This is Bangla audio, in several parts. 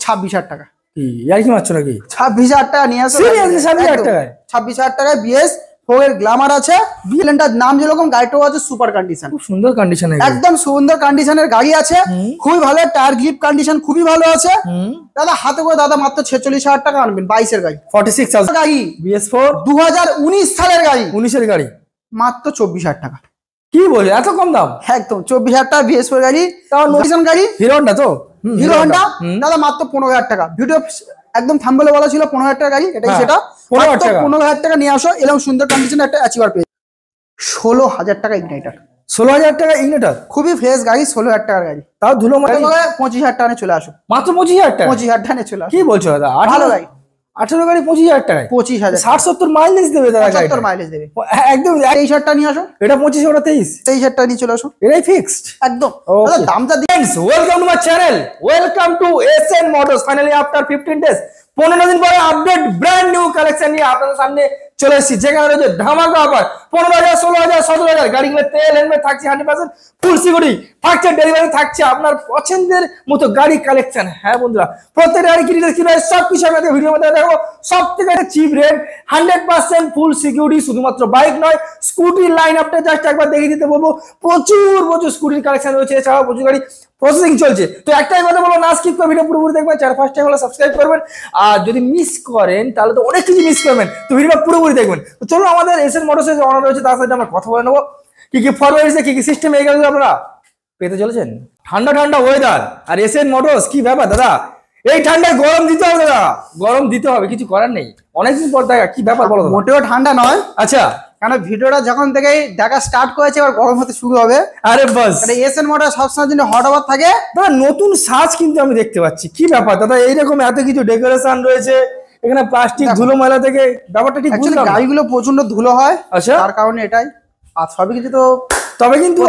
26,000 টাকা। কি আর কি মারছো নাকি? 26,000 টাকা নিয়ে আসো। 26,000 টাকায়? 26,000 টাকায় বিএস 4 এর গ্ল্যামার আছে। বিএলএনটার নাম যেরকম, গাড়িটাও আছে সুপার কন্ডিশন, খুব সুন্দর কন্ডিশনে, একদম সুন্দর কন্ডিশনের গাড়ি আছে। খুবই ভালো, টায়ার গ্রিপ কন্ডিশন খুবই ভালো আছে। দাদা হাতে করে দাদা মাত্র 46,000 টাকা আনবেন। 22 এর গাড়ি, 46,000 গাড়ি BS4 2019 সালের গাড়ি, 19 এর গাড়ি, মাত্র 24,000 টাকা। কি বলে এত কম দাম? একদম 24,000 টাকা BS4 গাড়ি, তাও নতুন গাড়ি, হিরো হন্ডা তো, হিরো হন্ডা। দাদা মাত্র 15,000 টাকা। ভিডিও একদম থাম্বনেলে বলা ছিল 15,000 টাকা গাড়ি, এটাই সেটা। 15,000 টাকা নিয়ে আসো, এরকম সুন্দর কন্ডিশনে একটা অ্যাচিভার পেয়ে। 16,000 টাকা ইগনাইটার। 16,000 টাকা ইগনিটর, খুবই ফ্রেশ গাড়ি, 16,000 টাকার গাড়ি। তাও ধুলো মাটি। 25,000 টাকা চলে আসো, মাত্র 25,000 টাকা? 25,000 টাকা চলে আসো। কি বলছো দাদা? ভালো গাড়ি, 18 গাড়ি 25,000 টাকায়? 25,000, 60-70 মাইলেজ দেবে দাদা, 75 মাইলেজ দেবে একদম। 23,000 টাকা নিয়ে আসো। এটা 25, ওটা 23, 23,000 টাকা নিয়ে চলে আসো, এটাই ফিক্সড একদম। দাদা দামটা দিয়ে welcome to my channel, welcome to SN Motors. Finally after 15 days, 15 দিন পরে আপডেট ব্র্যান্ড নিউ কালেকশন নিয়ে আপনাদের সামনে চলে এসেছি, যেখানে রয়েছে ধামাকা অফার। 15,000, 16,000, 17,000 গাড়িগুলো তেল হেলমেট থাকছে 100%, ফুল সিকিউরিটি থাকছে, ডেলিভারি থাকছে, আপনার পছন্দের মতো গাড়ি কালেকশন। হ্যাঁ বন্ধুরা, প্রত্যেকটা গাড়ি কি ডিটেইলস কি রয়েছে সব কিছু আমাদের ভিডিওর মধ্যে দেখো। সব থেকে চিপ রেট, 100% ফুল সিকিউরিটি। শুধুমাত্র বাইক নয়, স্কুটির লাইন আপটা জাস্ট একবার দেখিয়ে দিতে বলবো। প্রচুর স্কুটির কালেকশন রয়েছে, এছাড়াও প্রচুর গাড়ি প্রসেসিং চলছে। তো একটাই কথা বলো, না স্কিপ করে ভিডিও পুরোপুরি দেখবেন। চ্যানেল ফার্স্ট টাইম হলে সাবস্ক্রাইব করবেন, আর যদি মিস করেন তাহলে তো অনেক কিছু মিস করবেন। তো ভিডিওটা পুরোপুরি দেখবেন। তো চলো আমাদের এসএন মোটরসের যে অনার রয়েছে তার সাথে আমরা কথা বলে নেবো, কি ফরওয়ার্ড কি সিস্টেম এই গাড়িগুলো আপনারা পেতে চলেছেন। ঠান্ডা ওয়েদার আর এসএন মোটরস, কি ব্যাপার দাদা? এই ঠান্ডায় গরম দিতে হবে দাদা, গরম দিতে হবে, কিছু করার নেই। অনেকদিন পর দেখা, কি ব্যাপার বলো? মোটেও ঠান্ডা নয়। আচ্ছা, কারণ ভিডিওটা যখন থেকে দেখা স্টার্ট করেছে এবার গরম হতে শুরু হবে। আরে বাস, এসএন মোটর সবসময় জন্য হট ওভার থাকে। দাদা নতুন সাজ কিন্তু আমি দেখতে পাচ্ছি, কি ব্যাপার দাদা? এইরকম এত কিছু ডেকোরেশন রয়েছে এখানে, প্লাস্টিক ধুলো ময়লা থেকে, ব্যাপারটা ঠিক বুঝলাম। গাড়িগুলো প্রচন্ড ধুলো হয়, আচ্ছা, তার কারণে এটাই। আর সবই কিছু তো, তবে কিন্তু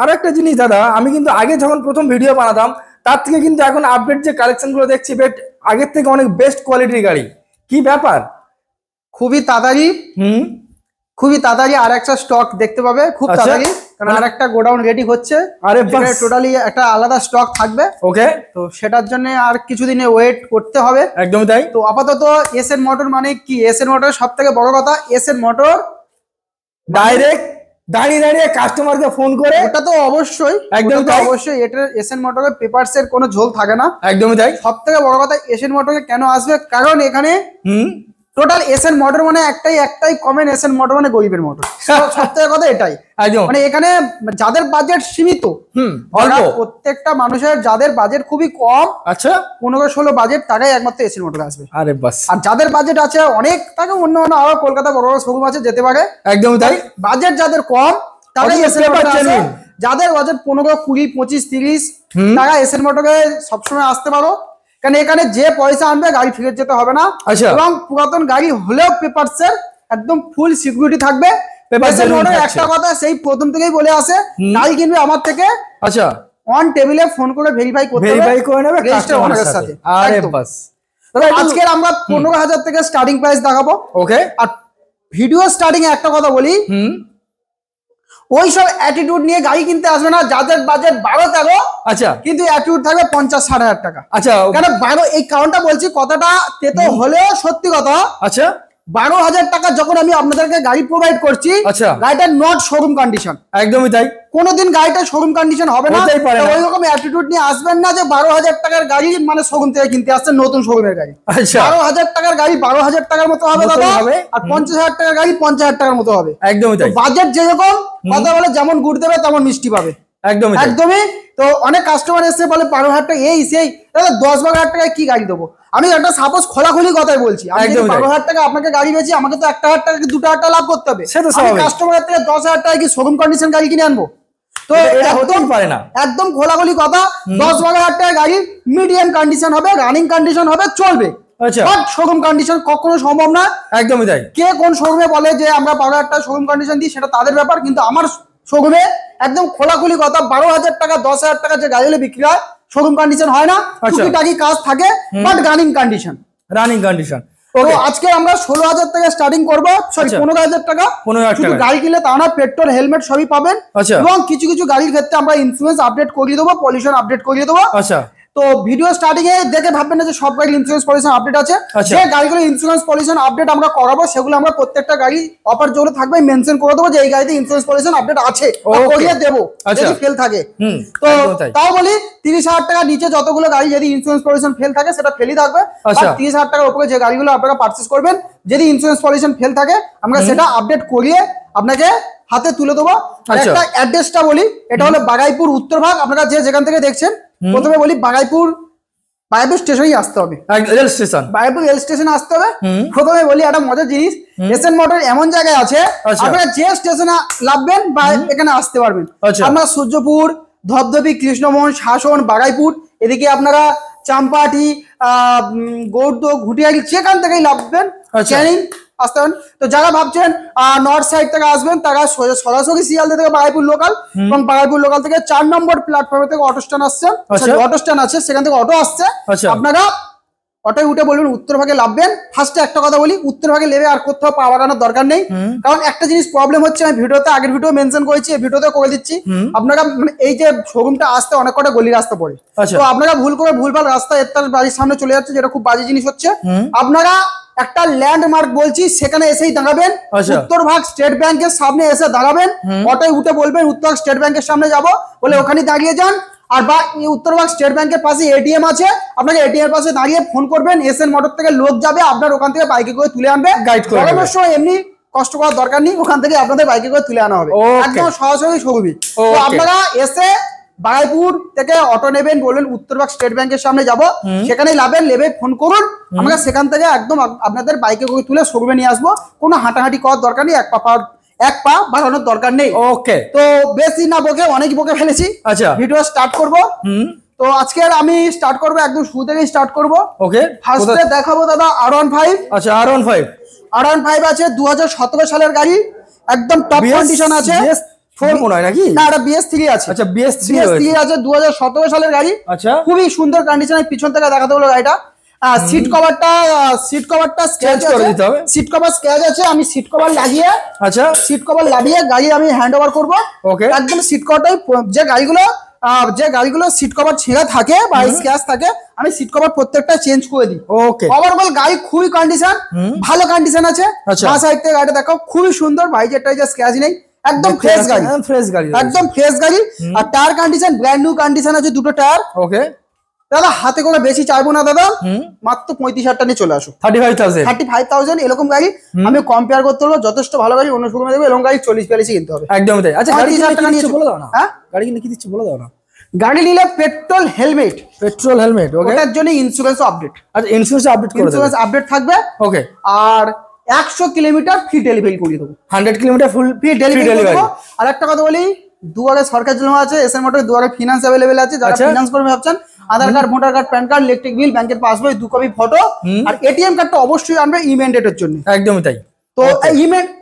আরেকটা জিনিস দাদা, আমি কিন্তু আগে যখন প্রথম ভিডিও বানাতাম তার থেকে কিন্তু এখন আপডেট যে কালেকশন গুলো দেখছি, বেট আগের থেকে অনেক বেস্ট কোয়ালিটির গাড়ি। কি ব্যাপার? খুবই তাড়াতাড়ি আর একটা স্টক দেখতে পাবে, খুব তাড়াতাড়ি। কারণ আর একটা গোডাউন রেডি হচ্ছে, আরে টোটালি একটা আলাদা স্টক থাকবে। ওকে, তো সেটার জন্য আর কিছুদিনে ওয়েট করতে হবে। একদমই তাই। তো আপাতত এসএন মোটর মানে কি, এসএন মোটর সব থেকে বড় কথা, এসএন মোটর ডাইরেক্ট দাঁড়িয়ে কাস্টমারকে ফোন করে, ওটা তো অবশ্যই, একদম অবশ্যই। এটা এসএন মোটরের পেপারস এর কোনো ঝোল থাকে না, একদমই তাই। সব থেকে বড় কথা এসএন মোটরে কেন আসবে, কারণ এখানে টোটাল এসএন মোটর মানে একটাই কমেন, এসএন মোটর মানে গরিবের মোটর। সব থেকে কথা এটাই, মানে এখানে যাদের বাজেট সীমিত, প্রত্যেকটা মানুষের যাদের বাজেট খুবই কম, আচ্ছা 15-16 বাজেট, টাকায় একমাত্র এসএন মোটর আসবে। আরে বাস, আর যাদের বাজেট আছে অনেক, তাকে অন্য আরো কলকাতা বড় শোরুম আছে, যেতে পারে। একদমই তাই। বাজেট যাদের কম তারাই এসএন মোটর আসে। যাদের বাজেট 15, 20, 25, 30 টাকা, এসএন মোটরে সবসময় আসতে পারো। কারণ এখানে যে পয়সা আনবে গাড়ি ফেরত যেতে হবে না, এবং পুরাতন গাড়ি হলেও পেপারসের একদম ফুল সিকিউরিটি থাকবে। একটা কথা সেই প্রথম থেকেই বলে আসে, গাড়ি কিনবে আমার থেকে, আচ্ছা অন টেবিলে ফোন করে ভেরিফাই করে নেবে কাস্টমারের সাথে। আরে বাস, আজকে আমরা 15,000 থেকে স্টার্টিং প্রাইস দেখাবো। ওকে, আর ভিডিও স্টার্টিং এ একটা কথা বলি, ওই সব অ্যাটিটিউড নিয়ে গাড়ি কিনতে আসবে না। যাদের বাজেট 12-13, আচ্ছা, কিন্তু অ্যাটিটিউড থাকবে 50-60,000 টাকা। আচ্ছা, কেন 12? এই কারণটা বলছি, কথাটা তেতো হলেও সত্যি কথা। আচ্ছা, 12,000 টাকা যখন আমি আপনাদেরকে গাড়ি প্রোভাইড করছি, আচ্ছা, গাড়িটা নট শোরুম কন্ডিশন। একদমই তাই, কোনোদিন গাড়িটা শোরুম কন্ডিশন হবে না। ওই রকম অ্যাটিটিউড নিয়ে আসবেন না যে 12,000 টাকার গাড়ি মানে শোরুম থেকে কিনতে আসছেন, নতুন শোরুমের গাড়ি। 12,000 টাকার গাড়ি 12,000 টাকার মতো হবে দাদা, আর 50,000 টাকার গাড়ি 50,000 টাকার মতো হবে। একদমই তাই, বাজেট যেরকম, কথা বলে যেমন গুড় দেবে তেমন মিষ্টি পাবে। একদমই। তো অনেক কাস্টমার এসে বলে 12,000 টাকা এই সেই, দাদা 10-12,000 টাকায় কি গাড়ি দেবো? আমি একটা সাপোজ খোলাখুলি কথাই বলছি, আমি 12,000 টাকা আপনাকে গাড়ি বেচি, আমাকে তো 1,000 টাকা কি 2,000 টাকা লাভ করতে হবে। কাস্টমারের থেকে 10,000 টাকা কি শোরুম কন্ডিশন গাড়ি কিনে আনবো? তো একদম পারে না, একদম খোলাখুলি কথা। 10-12,000 টাকা গাড়ি মিডিয়াম কন্ডিশন হবে, রানিং কন্ডিশন হবে, চলবে। শোরুম কন্ডিশন কখনো সম্ভব না। একদমই তাই। কে কোন শোরুমে বলে যে আমরা 12,000 টাকা শোরুম কন্ডিশন দিই, সেটা তাদের ব্যাপার, কিন্তু আমার শোরুমে একদম খোলাখুলি কথা, 12,000 টাকা 10,000 টাকা যে গাড়ি বিক্রি হয় শোরুম কন্ডিশন হয় না, টুকিটাকি কাজ থাকে, বাট রানিং কন্ডিশন। তো আজকে আমরা 16,000 টাকা স্টার্টিং করবো, সরি 15,000 টাকা। শুধু গাড়ি কিনলে তা না, পেট্রোল হেলমেট সবই পাবেন, এবং কিছু গাড়ির ক্ষেত্রে আমরা ইন্স্যুরেন্স আপডেট করিয়ে দেবো, পলিউশন আপডেট করিয়ে দেবো। তো তো ভিডিও স্টার্টিং এ দেখে ভাববেন না যে সব গাড়ির ইন্স্যুরেন্স পলিউশন আপডেট আছে। যে গাড়িগুলো ইন্স্যুরেন্স পলিউশন আপডেট আমরা করাবো সেগুলো আমরা প্রত্যেকটা গাড়ি অফার যেগুলো থাকবে মেনশন করে দেবো যে এই গাড়িতে ইন্স্যুরেন্স পলিউশন আপডেট আছে, করিয়ে দেবো যদি ফেল থাকে। তো তাও বলি 30,000 টাকা নিচে যতগুলো গাড়ি যদি ইন্স্যুরেন্স পলিউশন ফেল থাকে সেটা ফেলই থাকবে। আর 30,000 টাকার উপরে যে গাড়িগুলো আপনারা পারচেস করবেন যদি ইন্স্যুরেন্স পলিউশন ফেল থাকে আমরা সেটা আপডেট করিয়ে আপনাকে হাতে তুলে দেবো। একটা অ্যাড্রেসটা বলি, এটা হলো বাগাইপুর উত্তরভাগ। আপনারা যেখান থেকে দেখছেন প্রথমে বলি বাগাইপুর স্টেশনেই আসতে হবে, রেল স্টেশন, বাগাইপুর রেল স্টেশনে আসতে হবে। প্রথমে বলি একটা মজার জিনিস, এসএন মোটর এমন জায়গায় আছে আপনারা যে স্টেশনে নামবেন বা এখানে আসতে পারবেন। আপনারা সূর্যপুর, ধবধবি, কৃষ্ণমোহন, শাসন, বাগাইপুর, এদিকে আপনারা চাম্পাটি, গৌড়, ঘুটিয়ারি যেখান থেকেই নামবেন ক্যানিং আসতে পারেন। তো যারা ভাবছেন নর্থ সাইড থেকে আসবেন তারা সরাসরি শিয়ালদা থেকে বাগাইপুর লোকাল, এবং বাগাইপুর লোকাল থেকে 4 নম্বর প্ল্যাটফর্মে থেকে অটো স্ট্যান্ড আসছে, অটো স্ট্যান্ড আছে সেখান থেকে অটো আসছে। আপনারা অটোয় উঠে বলবেন উত্তরভাগে নামবেন। ফার্স্টে একটা কথা বলি, উত্তরভাগে নেমে আর কোথাও পা বাড়ানোর দরকার নেই, কারণ একটা জিনিস প্রবলেম হচ্ছে, আমি ভিডিওতে আগের ভিডিও মেনশন করেছি, এই ভিডিওতে করে দিচ্ছি। আপনারা এই যে শোরুমটা আসতে অনেক কটা গলি রাস্তা পড়ে, তো আপনারা ভুলভাল রাস্তা তার বাড়ির সামনে চলে যাচ্ছে, যেটা খুব বাজে জিনিস হচ্ছে। আপনারা একটা ল্যান্ডমার্ক বলছি সেখানে এসেই দাঁড়াবেন, উত্তরভাগ স্টেট ব্যাংকের সামনে এসে দাঁড়াবেন। অটোয় উঠে বলবেন উত্তরভাগ স্টেট ব্যাংকের সামনে যাব বলে ওখানে দাঁড়িয়ে যান। আর বা উত্তরভাগ স্টেট ব্যাংকের পাশে এটিএম আছে, আপনাকে এটিএম এর পাশে দাঁড়িয়ে ফোন করবেন, এসএন মোটর থেকে লোক যাবে আপনার ওখান থেকে বাইকে করে তুলে আনবে, গাইড করে এমনি কষ্ট করার দরকার নেই, ওখান থেকে আপনাদের বাইকে করে তুলে আনা হবে একদম সরাসরি সরবি। তো আপনারা এসে বাগাইপুর থেকে অটো নেবেন, বলবেন উত্তরভাগ স্টেট ব্যাংকের সামনে যাব, সেখানে লাভেন, লেবে ফোন করুন, আমরা সেখান থেকে একদম আপনাদের বাইকে করে তুলে শোরুমে নিয়ে আসবো। কোনো হাঁটাহাঁটি করার দরকার নেই, এক পা বাড়ানোর দরকার নেই। ওকে, তো বেশি না বকে, অনেক বকে ফেলেছি। আচ্ছা, ভিডিও স্টার্ট করব। তো আজকে আমি স্টার্ট করব একদম শুরু থেকে স্টার্ট করব। ওকে, ফার্স্টে দেখাবো দাদা R15। আচ্ছা, R15 আছে 2017 সালের গাড়ি, একদম টপ কন্ডিশন আছে। নাকি না, এটা BS3 আছে। আচ্ছা, BS3 আছে 2017 সালের গাড়ি। আচ্ছা, খুবই সুন্দর কন্ডিশনে। পিছন থেকে দেখাতে হলো গাড়িটা। সিট কভারটা স্ক্র্যাচ করে দিতে হবে, সিট কভার স্ক্র্যাচ আছে, আমি সিট কভার লাগিয়ে, আচ্ছা সিট কভার লাগিয়ে গাড়ি আমি হ্যান্ড ওভার করবো। ওকে, একদম সিট কভারটাই যে গাড়িগুলো সিট কভার ছেঁড়া থাকে বা স্ক্র্যাচ থাকে আমি সিট কভার প্রত্যেকটা চেঞ্জ করে দিই। ওকে, ওভারঅল গাড়ি খুবই কন্ডিশন, ভালো কন্ডিশন আছে। বাঁ সাইড থেকে গাড়িটা দেখো খুবই সুন্দর, ভাইজের টাইজের স্ক্র্যাচ নেই, একদম ফ্রেশ গাড়ি, একদম ফ্রেশ গাড়ি। আর tyre condition brand new condition আছে, দুটো টায়ার। ওকে দাদা, হাতে করে বেশি চাইবো না দাদা, মাত্র 35,000 টাকা নিয়ে চলে আসো। 35,000 এরকম গাড়ি আমি কম্পেয়ার করতে পারবো, যথেষ্ট ভালো গাড়ি। অন্য শোরুমে দেখবে এরকম গাড়ি 40-42 কিনতে হবে। একদম তাই। আচ্ছা, 35,000 টাকা নিয়ে বলে দাও না, হ্যাঁ গাড়ি কিনে কি দিচ্ছি বলে দাও না। গাড়ি নিলে পেট্রোল হেলমেট, ওকে, ওটার জন্য ইন্স্যুরেন্স আপডেট। আচ্ছা, ইন্স্যুরেন্স আপডেট থাকবে। ওকে, আর 100 কিলোমিটার ফ্রি ডেলিভারি করিয়ে দেবো। 100 কিলোমিটার ফুল ফ্রি ডেলিভারি। আর একটা কথা বলি, দুয়ারে সরকার জমা আছে, এসএন মোটর দুয়ারে ফিনান্স অ্যাভেলেবেল আছে। যারা ফিনান্স করবে ভাবছেন, Aadhaar card, voter card, PAN card, electric bill, ব্যাংকের পাসবই, 2 কপি ফটো, আর এটিএম কার্ডটা অবশ্যই আনবে ইমেন্ডেটের জন্য। একদমই তাই। তো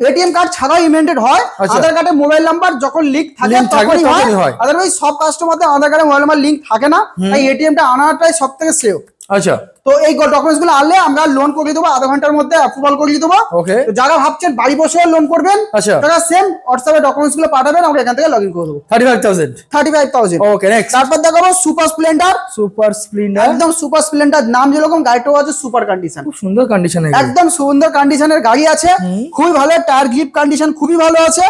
এটিএম কার্ড ছাড়াও ইমেন্ডেড হয়। আধার কার্ডে মোবাইল নাম্বার যখন লিংক থাকে তখনই হয়, আদারওয়াইজ সব কাস্টমারদের আধার কার্ডে মোবাইল নাম্বার লিংক থাকে না, তাই এটিএমটা আনাটাই সবথেকে সেফ। আচ্ছা, তো এই ডকুমেন্টস গুলো আনলে আমরা লোন করে দেবো, আধা ঘন্টার মধ্যে অ্যাপ্রুভাল করে দেবো। ওকে, যারা ভাবছেন বাড়ি বসে লোন করবেন, তারা সেম হোয়াটসঅ্যাপে ডকুমেন্টস গুলো পাঠাবেন, আমরা এখান থেকে লগইন করে দেবো। 35,000। ওকে, নেক্সট। তারপর দেখাবো সুপার স্প্লেন্ডার। একদম সুপার স্প্লেন্ডার, নাম যেরকম, গাড়িটাও আছে সুপার কন্ডিশন, খুব সুন্দর কন্ডিশন, একদম সুন্দর কন্ডিশনের গাড়ি আছে, খুবই ভালো। টায়ার গ্রিপ কন্ডিশন খুবই ভালো আছে।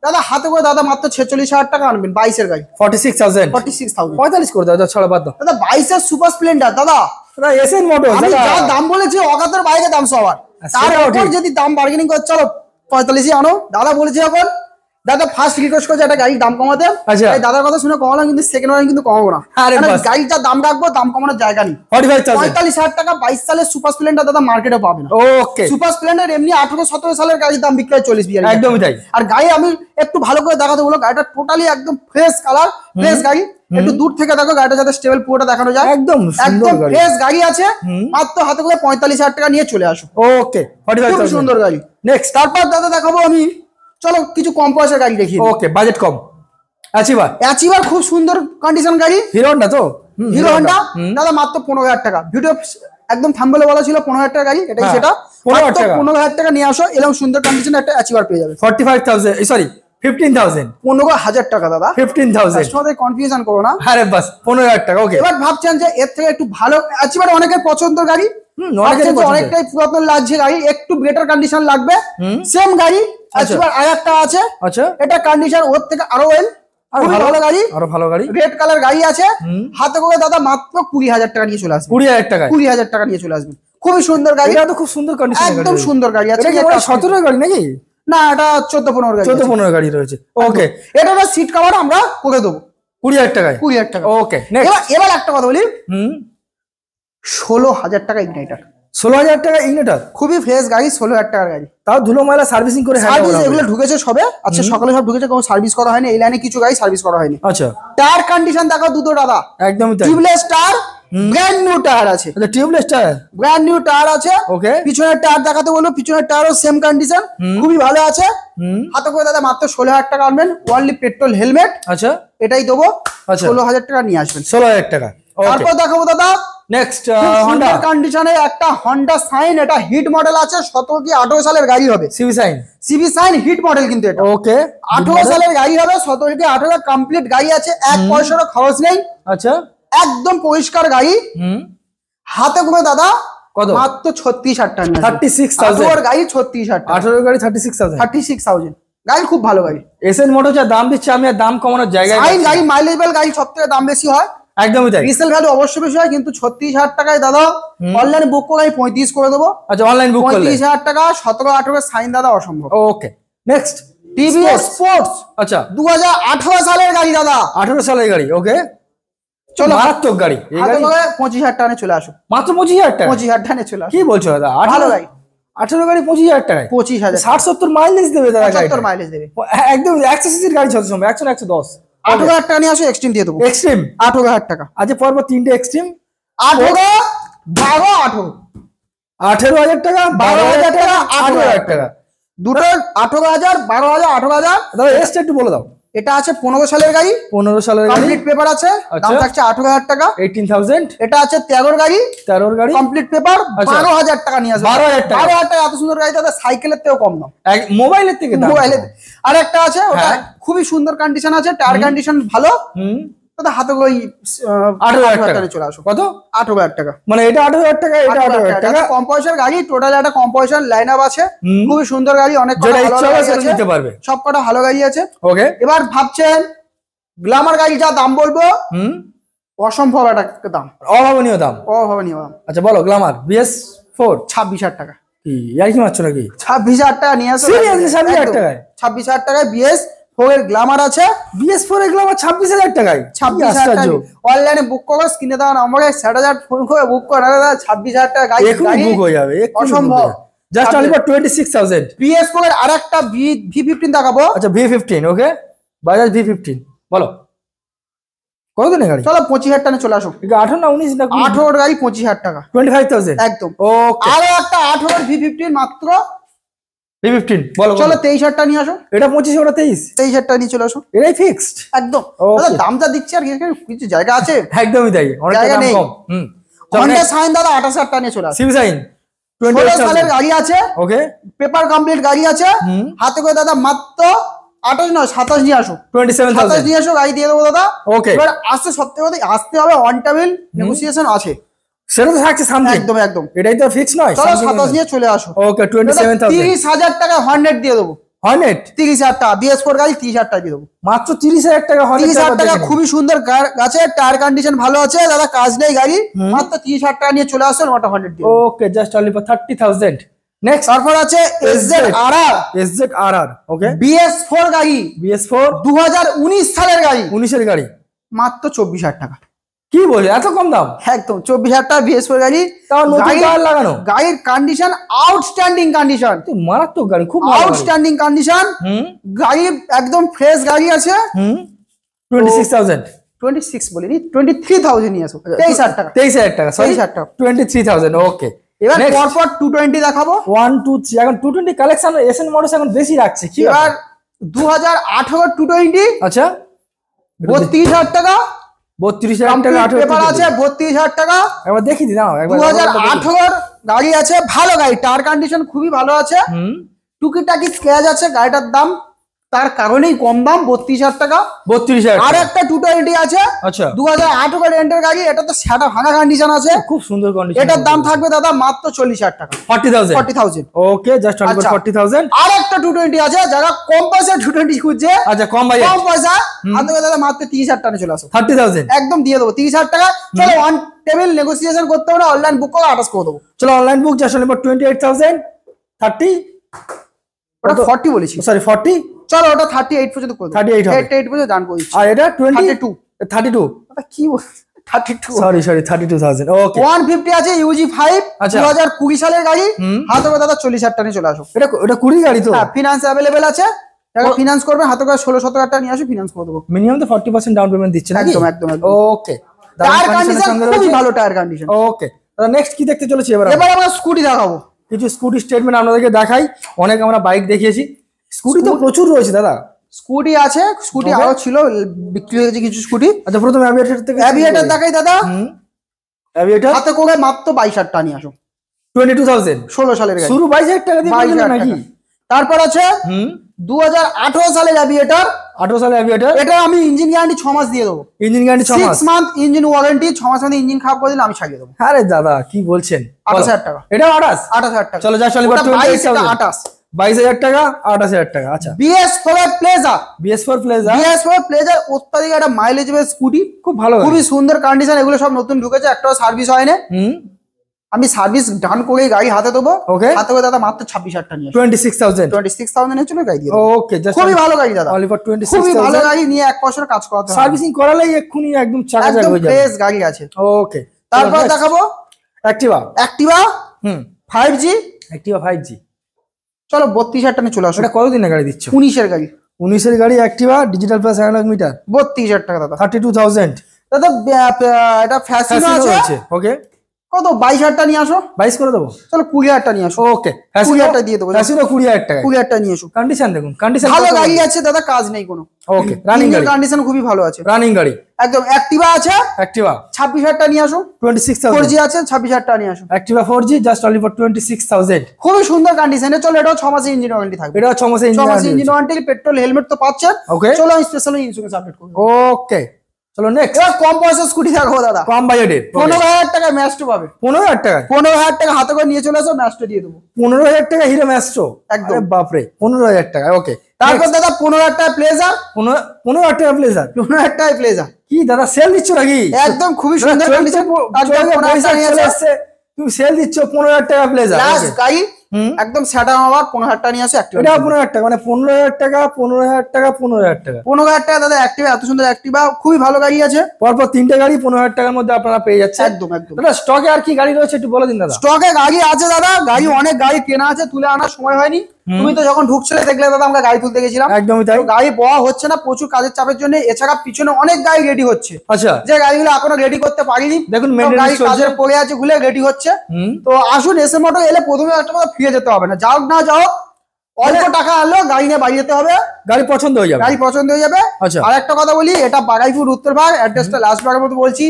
দাদা হাতে করে দাদা মাত্র 46,000 টাকা আনবেন, 22 এর গাড়ি। 46,000 45 করে দাও, ছাড়া বাদ দাও দাদা। 22 এর সুপার স্প্লেন্ডার দাদা, এসএন মোটর আমি যা দাম বলেছি অগাতের বাইরে দাম সবার, তার উপর যদি দাম বার্গেনিং করে চলো 45 আনো। দাদা বলেছি এখন, দাদা ফার্স্ট রিকোয়েস্ট করছে একটা গাড়ির দাম কমাতে। এই দাদার কথা শুনে কমালাম, কিন্তু সেকেন্ড ওয়ান কিন্তু কমাবো না, গাড়িটা দাম রাখবো, দাম কমানোর জায়গা নেই। 45,000 টাকা 22 সালের সুপার স্প্লেন্ডার দাদা মার্কেটে পাবে না। ওকে, সুপার স্প্লেন্ডার এমনি 18-17 সালের গাড়ির দাম বিক্রি হয় 40-42। একদমই তাই। আর গাড়ি আমি একটু ভালো করে দেখাতে বলো, গাড়িটা টোটালি একদম ফ্রেশ কালার, ফ্রেশ গাড়ি। একটু দূর থেকে দেখো গাড়িটা যাতে স্টেবল পুরোটা দেখানো যায়, একদম ফ্রেশ গাড়ি আছে। মাত্র হাতে করে 45,000 টাকা নিয়ে চলে আসো। ওকে, খুব সুন্দর গাড়ি। নেক্সট, তারপর দাদা দেখাবো আমি, চলো কিছু কম পয়সার গাড়ি দেখি। ওকে, বাজেট কম। অ্যাচিভার খুব সুন্দর কন্ডিশন গাড়ি, হিরো হন্ডা। তো হিরো হন্ডা দাদা মাত্র 15,000 টাকা। ভিডিও একদম থাম্বনেলে বলা ছিল 15,000 টাকা গাড়ি, এটাই সেটা। 15,000 টাকা নিয়ে আসো, এরকম সুন্দর কন্ডিশনে একটা অ্যাচিভার পেয়ে যাবে। 45,000 সরি 15,000 15,000 টাকা দাদা। 15,000 কাস্টমারদের কনফিউশন করো না। আরে বাস 15,000 টাকা। ওকে, এবার ভাবছেন যে এর থেকে একটু ভালো একেবারে অনেকের পছন্দের গাড়ি, অনেকের পছন্দের। অনেকটাই পুরাতন লাগছে গাড়ি, একটু বেটার কন্ডিশন লাগবে, সেম গাড়ি একেবারে আরেকটা আছে। আচ্ছা, এটা কন্ডিশন ওর থেকে আরো ওয়েল, আরো খুবই ভালো গাড়ি, আরো ভালো গাড়ি, রেড কালার গাড়ি আছে। হাতে করে দাদা মাত্র 20,000 টাকা নিয়ে চলে আসবে। 20,000 টাকায় 20,000 টাকা নিয়ে চলে আসবেন। খুবই সুন্দর গাড়ি, এটা তো খুব সুন্দর কন্ডিশন, একদম সুন্দর গাড়ি আছে। এটা কি 17 গাড়ি নাকি? না, এটা 14-15 গাড়ি, 14-15 গাড়ি রয়েছে। ওকে, এটা সিট কভার আমরা করে দেবো 20,000 টাকায়। 20,000 টাকা। ওকে, নেক্সট। এবার একটা কথা বলি, 16,000 টাকা ইগনাইটার। 16,000 টাকা ইগনিটর, খুবই ফ্রেশ গাড়ি, 16,000 টাকার গাড়ি। তাও ধুলো ময়লা সার্ভিসিং করে সার্ভিস এগুলো ঢুকেছে সবে, আচ্ছা সকালে সব ঢুকেছে, কোনো সার্ভিস করা হয়নি। এই লাইনে কিছু গাড়ি সার্ভিস করা হয়নি। আচ্ছা, টায়ার কন্ডিশন দেখো দুটো দাদা, একদমই তাই। Tubeless tyre, brand new tyre আছে। আচ্ছা, tubeless tyre, brand new tyre আছে। ওকে, পিছনের টায়ার দেখাতে বলবো, পিছনের টায়ারও সেম কন্ডিশন, খুবই ভালো আছে। হাতে করে দাদা মাত্র 16,000 টাকা আনবেন, ওয়ানলি পেট্রোল হেলমেট, আচ্ছা এটাই দেবো। আচ্ছা, 16,000 টাকা নিয়ে আসবেন। 16,000 টাকা। তারপর দেখাবো দাদা নেক্সট হন্ডা কন্ডিশনে একটা হন্ডা সাইন, এটা হিট মডেল আছে, 17 কি 18 সালের গাড়ি হবে। CB Shine, CB Shine hit model কিন্তু এটা। ওকে, 18 সালের গাড়ি হবে, 17 কি 18 কমপ্লিট গাড়ি আছে, এক পয়সারও খরচ নেই, আচ্ছা, একদম পরিষ্কার গাড়ি। হাতে করে দাদা কত? মাত্র 36,000 টাকা। 36,000 গাড়ি 36,000 টাকা। 18 গাড়ি 36,000। 36,000 গাড়ি, খুব ভালো গাড়ি। এসএন মোটর যা দাম দিচ্ছে, আমি আর দাম কমানোর জায়গায় সাইন গাড়ি মাইলেজেবল গাড়ি, সব থেকে দাম বেশি হয়, একদমই তাই। রিসেল ভ্যালু অবশ্যই বেশি হয়, কিন্তু 36,000 টাকায় দাদা অনলাইনে বুক করে আমি 35 করে দেবো। আচ্ছা, অনলাইন বুক করলে 35,000 টাকা, 17-18 সাইন দাদা অসম্ভব। ওকে, নেক্সট টিভিএস স্পোর্টস, আচ্ছা 2018 সালের গাড়ি দাদা, 18 সালের গাড়ি। ওকে, চলো মারাত্মক গাড়ি। এই গাড়ি 25,000 টাকা নিয়ে চলে আসো। মাত্র 25,000 টাকা? 25,000 টাকা নিয়ে চলে আসো। কি বলছো দাদা? ভালো গাড়ি, 18 গাড়ি 25,000 টাকায়? 25,000, 60-70 মাইলেজ দেবে দাদা, 75 মাইলেজ দেবে, একদম 100 সিসির গাড়ি, 100-110। 18,000 টাকা নিয়ে আসো, এক্সট্রিম দিয়ে দেবো। এক্সট্রিম 18,000 টাকা। আজ পরপর 3টে এক্সট্রিম, 18, 12, 18, 18,000 টাকা, 12,000 টাকা, 18,000 টাকা, দুটো 18,000, 12,000, 18,000। দাদা এসটা একটু বলে দাও। এটা আছে 15 সালের গাড়ি, 15 সালের গাড়ি, কমপ্লিট পেপার আছে, দাম থাকছে 18,000 টাকা। 18,000। এটা আছে 13 গাড়ি, 13 গাড়ি, কমপ্লিট পেপার, 12,000 টাকা নিয়ে আসবে। 12,000 টাকা। 12,000 টাকা, এত সুন্দর গাড়ি দাদা সাইকেলের থেকেও কম দাম, মোবাইলের থেকে দাম। মোবাইলের। আর একটা আছে, ওটা খুবই সুন্দর কন্ডিশন আছে, টায়ার কন্ডিশন ভালো, দাদা হাতে ওই 18,000 টাকা টাকা চলে আসো। কত? 18,000 টাকা। মানে এটা 18,000 টাকা, এটা 18,000 টাকা। কম পয়সার গাড়ি, টোটাল একটা কম পয়সার লাইন আপ আছে, খুবই সুন্দর গাড়ি, অনেক যেটা ইচ্ছা হবে সেটা নিতে পারবে, সব কটা ভালো গাড়ি আছে। ওকে, এবার ভাবছেন গ্ল্যামার গাড়ি যা দাম বলবো, অসম্ভব একটা দাম, অভাবনীয় দাম, অভাবনীয় দাম। আচ্ছা বলো, গ্ল্যামার BS4 26,000 টাকা। কি আর কি মারছো নাকি? 26,000 টাকা নিয়ে আসো। Seriously 26,000 টাকায়? 26,000 টাকায় BS4 এর গ্ল্যামার আছে। BS4 এর গ্ল্যামার 26,000 টাকায়? 26,000 টাকা অনলাইনে বুক করো, স্ক্রিনে দেওয়া নম্বরে 60,000 ফোন করে বুক করে দাদা, 26,000 টাকা গাড়ি, এখনই বুক হয়ে যাবে, অসম্ভব। Just only for 26,000। BS4 এর আরেকটা V15 দেখাবো। আচ্ছা V15, ওকে, বাজাজ V15 বলো কত দিনের গাড়ি? চলো 25,000 টাকা চলে আসো। 18 না 19 না 18 গাড়ি 25,000 টাকা, 25,000 একদম। ওকে, আরো একটা 18 V15 মাত্র V15 বলো। চলো 23,000 টাকা নিয়ে আসো। এটা 25, ওটা 23। 23,000 টাকা নিয়ে চলে আসো, এটাই ফিক্সড একদম। Okay. দাদা দামটা দিচ্ছি, আর কিছু জায়গা আছে, একদমই তাই, অনেক জায়গা দাম নেই। কম। হন্ডা সাইন দাদা 28,000 টাকা নিয়ে চলে আসো। সিভি সাইন 16 সালের গাড়ি আছে, ওকে, পেপার কমপ্লিট গাড়ি আছে, হাতে করে দাদা মাত্র 28 নয় 27 নিয়ে আসো। 27,000 27 নিয়ে আসো, গাড়ি দিয়ে দেবো দাদা। ওকে, এবার আসতে সত্যি কথা আসতে হবে, অন টেবিল নেগোসিয়েশন আছে, সেটা তো থাকছে সামথিং, একদম একদম। এটাই তো ফিক্স নয়। চলো 27 নিয়ে চলে আসো। ওকে 27,000। 30,000 টাকা 100 দিয়ে দেবো। হর্নেট 30,000 টাকা, BS4 গাড়ি 30,000 টাকা দিয়ে দেবো। মাত্র 30,000 টাকা হর্নেট। 30,000 টাকা, খুবই সুন্দর গাছে, টায়ার কন্ডিশন ভালো আছে দাদা, কাজ নেই গাড়ি, মাত্র 30,000 টাকা নিয়ে চলে আসো, ওটা 100 দিয়ে দেবো। ওকে, জাস্ট অনলি ফর 30,000। নেক্সট তারপর আছে SZRR, SZRR, ওকে, BS4 গাড়ি, BS4 2019 সালের গাড়ি, 19 এর গাড়ি, মাত্র 24,000 টাকা, কি বলে এত কম দাম? একদম 24,000 টাকা BS4 গাড়ি। তাও নতুন টায়ার লাগানো, গাড়ির কন্ডিশন আউটস্ট্যান্ডিং কন্ডিশন, তো মারাত্মক গাড়ি, খুব ভালো গাড়ি। আউটস্ট্যান্ডিং কন্ডিশন, গাড়ি একদম ফ্রেশ গাড়ি আছে। 26,000, 26 বলিনি, 23,000 নিয়ে আসো। 23,000 টাকা, 23,000 টাকা, সরি 23,000 টাকা। 23,000, ওকে। এবার পরপর 220 দেখাবো। 1 2 3, এখন 220 কালেকশন এসএন মোটরস এখন বেশি রাখছে, কি এবার 2018 220, আচ্ছা 32,000 টাকা, 32,000 টাকা, 18 পেপার আছে 32,000 টাকা। একবার দেখি দি দাও একবার। 2018 গাড়ি আছে, ভালো গাড়ি, টায়ার কন্ডিশন খুবই ভালো আছে, টুকিটাকি স্ক্র্যাচ আছে, গাড়িটার দাম তার কারণেই কম দাম 32,000 টাকা। 32,000। আর একটা 220 আছে, আচ্ছা 2018 রেন্টের গাড়ি, এটা তো সেটা ভাঙা কন্ডিশন আছে, খুব সুন্দর কন্ডিশন। এটার দাম থাকবে দাদা মাত্র 40,000 টাকা। 40,000। ওকে, জাস্ট 40,000। আর একটা 220 আছে, যারা কম পয়সা 220 খুঁজছে, আচ্ছা কম বাজেট, কম পয়সা, আমাদের দাদা মাত্র 30,000 টাকা চলে আসো। 30,000 একদম দিয়ে দেবো 30,000 টাকা। চলো অন টেবিল নেগোসিয়েশন করতে হবে না, অনলাইন বুক করো 28 করে দেবো। চলো অনলাইন বুক, জাস্ট 28,000। 30 ওটা 40 বলেছি, সরি 40। চলো ওটা 38 পর্যন্ত করে দেবো। 38 পর্যন্ত দান করি। আর এটা 32। 32। ওটা কি বল, 32। সরি 32,000। ওকে 150 আছে ইউজি 5, আচ্ছা। 2020 সালের গাড়ি, হাতে করে দাদা 40,000 টাকা নিয়ে চলে আসো। এটা 20 গাড়ি তো? হ্যাঁ, ফিনান্স অ্যাভেলেবেল আছে, যারা ফিনান্স করবে হাতে করে 16-17 টাকা নিয়ে আসো, ফিনান্স করে দেবো। মিনিমাম তো 40% ডাউন পেমেন্ট দিচ্ছে নাকি? একদম একদম। ওকে, টায়ার কন্ডিশন খুবই ভালো, টায়ার কন্ডিশন। ওকে, নেক্সট কি দেখতে চলেছি এবার? এবার আমরা স্কুটি দেখাবো। কিছু স্কুটি স্টেটমেন্ট আপনাদেরকে দেখাই। অনেক আমরা বাইক দেখিয়েছি, স্কুটি তো প্রচুর রয়েছে দাদা। স্কুটি আছে, স্কুটি আরো ছিল, বিক্রি হয়ে গেছে কিছু স্কুটি। আচ্ছা প্রথমে অ্যাভিয়েটর থেকে, অ্যাভিয়েটর দেখাই দাদা। অ্যাভিয়েটর হাতে করে মাত্র 22,000 টাকা নিয়ে আসো। 22,000 16 সালের গাড়ি, শুরু 22,000 টাকা দিয়ে 22,000 নাকি? টাকা। তারপর আছে 2018 সালের অ্যাভিয়েটর। 18 সালে অ্যাভিয়েটর, এটা আমি ইঞ্জিন গ্যারান্টি 6 মাস দিয়ে দেবো। ইঞ্জিন গ্যারান্টি 6 মাস, 6 মান্থ ইঞ্জিন ওয়ারেন্টি, 6 মাস মধ্যে ইঞ্জিন খারাপ করে দিলে আমি ছাড়িয়ে দেবো। আরে দাদা কি বলছেন? 28,000 টাকা। এটা 28,000 টাকা। চলো জাস্ট 22,000 22,000 টাকা, 28,000 টাকা। আচ্ছা BS4 pleasure, BS4 pleasure, BS4 pleasure অত্যাধিক একটা মাইলেজ স্কুটি, খুব ভালো, খুবই সুন্দর কন্ডিশন। এগুলো সব নতুন ঢুকেছে, একটাও সার্ভিস হয়নি। আমি সার্ভিস ডান করে গাড়ি হাতে দেবো। ওকে, হাতে করে দাদা মাত্র 26,000 টাকা নিয়ে 26,000 এর জন্য গাড়ি দিয়ে ওকে, জাস্ট খুবই ভালো গাড়ি দাদা, অনলি ফর খুবই ভালো 26,000। গাড়ি নিয়ে 1 বছর কাজ করাতে হবে, সার্ভিসিং করালেই এক্ষুনি একদম চাকাচাক একদম হয়ে যাবে। ফ্রেশ গাড়ি আছে। ওকে, তারপর দেখাবো অ্যাক্টিভা। অ্যাক্টিভা 5G। অ্যাক্টিভা 5G, চলো 32,000 টাকা চলে আসো। এটা কতদিনের গাড়ি দিচ্ছ? 19 এর গাড়ি। 19 এর গাড়ি Activa, digital plus analogue meter, 32,000 টাকা দাদা। 32,000। দাদা এটা ফ্যাশন আছে, ওকে, কত 22,000 টাকা নিয়ে আসো। 22 করে দেবো। চলো 20,000 টাকা নিয়ে আসো। ওকে, 20,000 টাকা দিয়ে দেবো। ফ্যাসিনো 20,000 টাকা। 20,000 টাকা নিয়ে আসো। কন্ডিশন দেখুন, কন্ডিশন ভালো গাড়ি আছে দাদা, কাজ নেই কোনো। ওকে, রানিং গাড়ি, কন্ডিশন খুবই ভালো আছে, রানিং গাড়ি একদম। অ্যাক্টিভা আছে, অ্যাক্টিভা 26,000 টাকা নিয়ে আসো। 26,000। 4G আছে, 26,000 টাকা নিয়ে আসো। Activa 4G just only for 26,000। খুবই সুন্দর কন্ডিশনে। চলো এটাও 6 মাসের ইঞ্জিন ওয়ারেন্টি থাকবে। এটা 6 মাসের 6 মাসের ইঞ্জিন ওয়ারেন্টি, পেট্রোল হেলমেট তো পাচ্ছেন। ওকে, চলো আমি স্পেশাল ইন্স্যুরেন্স আপডেট করব। ওকে, চলো নেক্সট। এবার কম পয়সা স্কুটি দেখাবো দাদা, কম বাজেটের 15,000 টাকা ম্যাস্টো পাবে। 15,000 টাকা, 15,000 টাকা হাতে করে নিয়ে চলে আসো, ম্যাস্টো দিয়ে দেবো। 15,000 টাকা হিরো ম্যাস্ট্রো, একদম। আরে বাপরে, 15,000 টাকা। ওকে, তারপর দাদা 15,000 টাকা প্লেজার। 15,000 টাকা প্লেজার। 15,000 টাকা প্লেজার কি দাদা সেল দিচ্ছ নাকি? একদম খুবই সুন্দর কন্ডিশন। তুমি সেল দিচ্ছ 15,000 টাকা প্লেজার। লাস্ট গাড়ি একদম সেটা হওয়ার 15,000 টাকা নিয়ে আসো অ্যাক্টিভা। এটা 15,000 টাকা, মানে 15,000 টাকা, 15,000 টাকা, 15,000 টাকা, 15,000 টাকা দাদা অ্যাক্টিভা। এত সুন্দর অ্যাক্টিভা, খুবই ভালো গাড়ি আছে। পরপর 3টে গাড়ি 15,000 টাকার মধ্যে আপনারা পেয়ে যাচ্ছেন। একদম একদম। দাদা স্টকে আর কি গাড়ি রয়েছে একটু বলে দিন দাদা। স্টকে গাড়ি আছে দাদা, গাড়ি অনেক গাড়ি কেনা আছে, তুলে আনার সময় হয়নি। তুমি তো যখন ঢুকছিলে দেখলে দাদা আমরা গাড়ি তুলতে গেছিলাম। একদমই তাই। তো গাড়ি বওয়া হচ্ছে না প্রচুর কাজের চাপের জন্য। এছাড়া পিছনে অনেক গাড়ি রেডি হচ্ছে, আচ্ছা, যে গাড়িগুলো এখনো রেডি করতে পারিনি। দেখুন গাড়ি কাজের পড়ে আছে, গুলো রেডি হচ্ছে। তো আসুন এসে মোটর এলে প্রথমে একটা কথা ফিরে যেতে হবে না, যাও না যাও অল্প টাকা আনলেও গাড়ি নিয়ে বাড়ি যেতে হবে, গাড়ি পছন্দ হয়ে যাবে, গাড়ি পছন্দ হয়ে যাবে। আচ্ছা, আর একটা কথা বলি, এটা বাগাইপুর উত্তরভাগ, অ্যাড্রেসটা লাস্ট বারের মতো বলছি।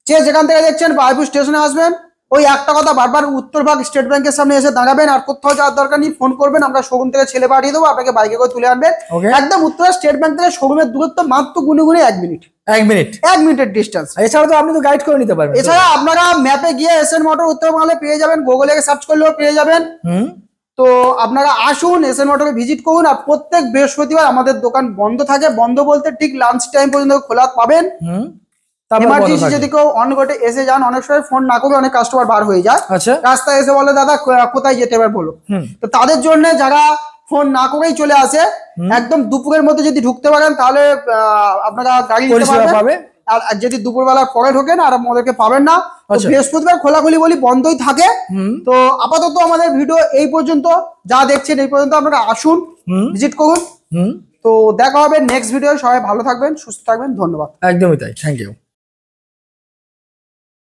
যে যেখান থেকে দেখছেন বাগাইপুর স্টেশনে আসবেন, ওই একটা কথা বারবার, উত্তরভাগ স্টেট ব্যাংকের সামনে এসে দাঁড়াবেন। আর কোথাও যাওয়ার দরকার নেই, ফোন করবেন, আমরা শোরুম থেকে ছেলে পাঠিয়ে দেবো, আপনাকে বাইকে করে তুলে আনবেন। একদম উত্তরভাগ স্টেট ব্যাংক থেকে শোরুমের দূরত্ব মাত্র গুনে 1 মিনিট। 1 মিনিটের ডিস্টেন্স। এছাড়া তো আপনি তো গাইড করে নিতে পারবেন। এছাড়া আপনারা ম্যাপে গিয়ে এসএন মোটর উত্তরবঙ্গে পেয়ে যাবেন, গুগলে সার্চ করলেও পেয়ে যাবেন। তো আপনারা আসুন, এসএন মোটরে ভিজিট করুন। আর প্রত্যেক বৃহস্পতিবার আমাদের দোকান বন্ধ থাকে, বন্ধ বলতে ঠিক লাঞ্চ টাইম পর্যন্ত খোলা পাবেন। এমার্জেন্সি যদি কেউ অনগটে এসে যান, অনেক সময় ফোন না করে অনেক কাস্টমার বার হয়ে যায়। আচ্ছা, রাস্তায় এসে বলে দাদা কোথায় যেতে এবার বলো। তো তাদের জন্য যারা ফোন না করেই চলে আসে, একদম দুপুরের মধ্যে যদি ঢুকতে পারেন তাহলে আপনারা গাড়ি নিতে পারবেন। আর যদি দুপুরবেলার পরে ঢোকেন আর আমাদেরকে পাবেন না। বৃহস্পতিবার খোলাখুলি বলি বন্ধই থাকে। তো আপাতত আমাদের ভিডিও এই পর্যন্ত, যা দেখছেন এই পর্যন্ত। আপনারা আসুন, ভিজিট করুন। তো দেখা হবে নেক্সট ভিডিও। সবাই ভালো থাকবেন, সুস্থ থাকবেন, ধন্যবাদ। একদমই তাই, থ্যাংক ইউ।